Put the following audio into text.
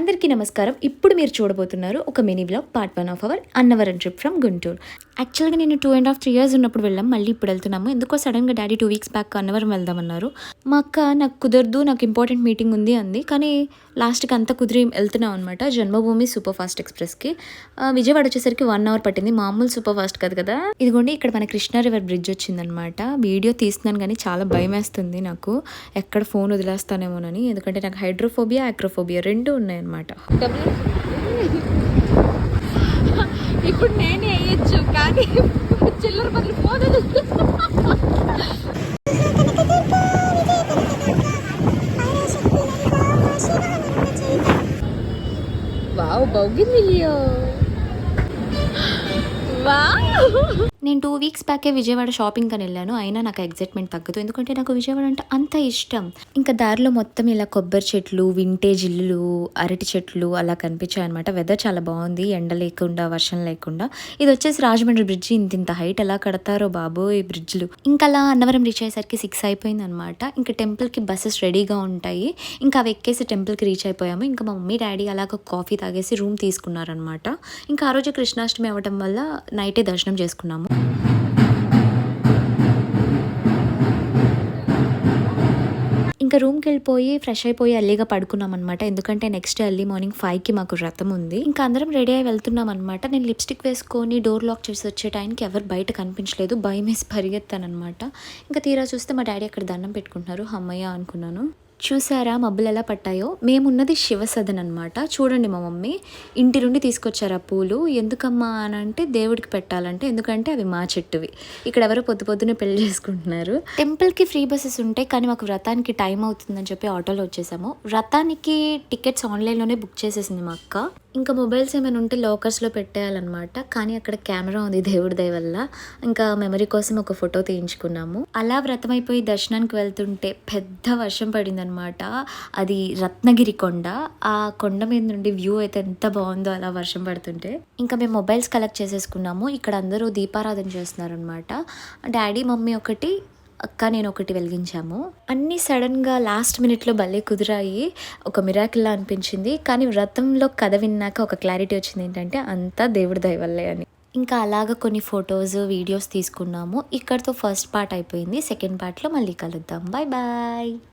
అందరికీ నమస్కారం. ఇప్పుడు మీరు చూడబోతున్నారు ఒక mini vlog part 1 of our Annavaram trip from Guntur. యాక్చువల్‌గా నేను 2.5-3 ఇయర్స్ ఉన్నప్పుడు వెళ్ళాం. మళ్ళీ ఇప్పుడు వెళ్తున్నాము. ఎందుకో సడన్‌గా డాడీ 2 వీక్స్ బ్యాక్ అన్నవరం వెళ్దామన్నారు. మా అక్క నాకు కుదరదు, నాకు ఇంపార్టెంట్ మీటింగ్ ఉంది అంది. కానీ లాస్ట్‌కి అంతా కుదిరి వెళ్తున్నాం అనమాట. జన్మభూమి సూపర్ ఫాస్ట్ ఎక్స్‌ప్రెస్‌కి. విజయవాడ వచ్చేసరికి 1 అవర్ పట్టింది. మామూలు సూపర్ ఫాస్ట్ కాదు కదా. ఇదిగోండి ఇక్కడ మన కృష్ణా రివర్ బ్రిడ్జ్ వచ్చిందనమాట. వీడియో తీస్తున్నాను కానీ చాలా భయమేస్తుంది నాకు. ఎక్కడ ఫోన్ వదిలేస్తానేమోనని. ఎందుకంటే నాకు హైడ్రోఫోబియా, ఆక్రోఫోబియా 2 ఉన్నాయన్నమాట. ఇప్పుడు నేనే వేయచ్చు కానీ చిల్లర బదులు పోదు. Wow bougainvillea wow. నేను 2 వీక్స్ బ్యాకే విజయవాడ షాపింగ్ అని వెళ్ళాను. అయినా నాకు ఎగ్జైట్మెంట్ తగ్గదు. ఎందుకంటే నాకు విజయవాడ అంటే అంత ఇష్టం. ఇంకా దారిలో మొత్తం ఇలా కొబ్బరి చెట్లు, వింటేజ్ ఇల్లులు, అరటి చెట్లు అలా కనిపించాయి అనమాట. వెదర్ చాలా బాగుంది, ఎండ లేకుండా వర్షం లేకుండా. ఇది వచ్చేసి రాజమండ్రి బ్రిడ్జ్. ఇంత హైట్ ఎలా కడతారో బాబో ఈ బ్రిడ్జ్లు. ఇంకా అలా అన్నవరం రీచ్ అయ్యేసరికి 6 అయిపోయింది అనమాట. ఇంకా టెంపుల్కి బస్సెస్ రెడీగా ఉంటాయి. ఇంకా అవి ఎక్కేసి టెంపుల్కి రీచ్ అయిపోయాము. ఇంకా మా మమ్మీ డాడీ అలాగ కాఫీ తాగేసి రూమ్ తీసుకున్నారనమాట. ఇంకా ఆ రోజు కృష్ణాష్టమి అవ్వడం వల్ల నైటే దర్శనం చేసుకున్నాము. ఇంకా రూమ్కి వెళ్ళిపోయి ఫ్రెష్ అయిపోయి ఎర్లీగా పడుకున్నాం అనమాట. ఎందుకంటే నెక్స్ట్ ఎర్లీ మార్నింగ్ 5కి మాకు వ్రతం ఉంది. ఇంకా అందరం రెడీ అయి వెళ్తున్నాం అనమాట. నేను లిప్స్టిక్ వేసుకొని డోర్ లాక్ చేసి వచ్చే టైంకి ఎవరు బయట కనిపించలేదు. భయం వేసి పరిగెత్తాను అనమాట. ఇంకా తీరా చూస్తే మా డాడీ అక్కడ దండం పెట్టుకుంటున్నారు. అమ్మయ్య అనుకున్నాను. చూసారా మబ్బులు ఎలా పట్టాయో. మేమున్నది శివసదన్ అనమాట. చూడండి మా మమ్మీ ఇంటి నుండి తీసుకొచ్చారు ఆ పూలు. ఎందుకమ్మా అని అంటే దేవుడికి పెట్టాలంటే, ఎందుకంటే అవి మా చెట్టువి. ఇక్కడ ఎవరో పొద్దునే పెళ్లి చేసుకుంటున్నారు. టెంపుల్కి ఫ్రీ బస్సెస్ ఉంటాయి కానీ మాకు వ్రతానికి టైం అవుతుందని చెప్పి ఆటోలో వచ్చేసాము. వ్రతానికి టికెట్స్ ఆన్లైన్లోనే బుక్ చేసేసింది మా అక్క. ఇంకా మొబైల్స్ ఏమైనా ఉంటే లాకర్స్లో పెట్టేయాలన్నమాట. కానీ అక్కడ కెమెరా ఉంది దేవుడి దయ వల్ల. ఇంకా మెమరీ కోసం ఒక ఫోటో తీయించుకున్నాము. అలా వ్రతం అయిపోయి దర్శనానికి వెళ్తుంటే పెద్ద వర్షం పడింది అనమాట. అది రత్నగిరి కొండ. ఆ కొండ మీద నుండి వ్యూ అయితే ఎంత బాగుందో అలా వర్షం పడుతుంటే. ఇంకా మేము మొబైల్స్ కలెక్ట్ చేసేసుకున్నాము. ఇక్కడ అందరూ దీపారాధన చేస్తున్నారు అనమాట. డాడీ మమ్మీ ఒకటి, అక్క నేను ఒకటి వెలిగించాము. అన్నీ సడన్గా లాస్ట్ మినిట్లో భలే కుదిరాయి. ఒక మిరాకిల్లా అనిపించింది. కానీ వ్రతంలో కథ విన్నాక ఒక క్లారిటీ వచ్చింది ఏంటంటే అంతా దేవుడి దయ వల్లే అని. ఇంకా అలాగ కొన్ని ఫొటోస్ వీడియోస్ తీసుకున్నాము. ఇక్కడితో ఫస్ట్ పార్ట్ అయిపోయింది. సెకండ్ పార్ట్లో మళ్ళీ కలుద్దాం. Bye bye.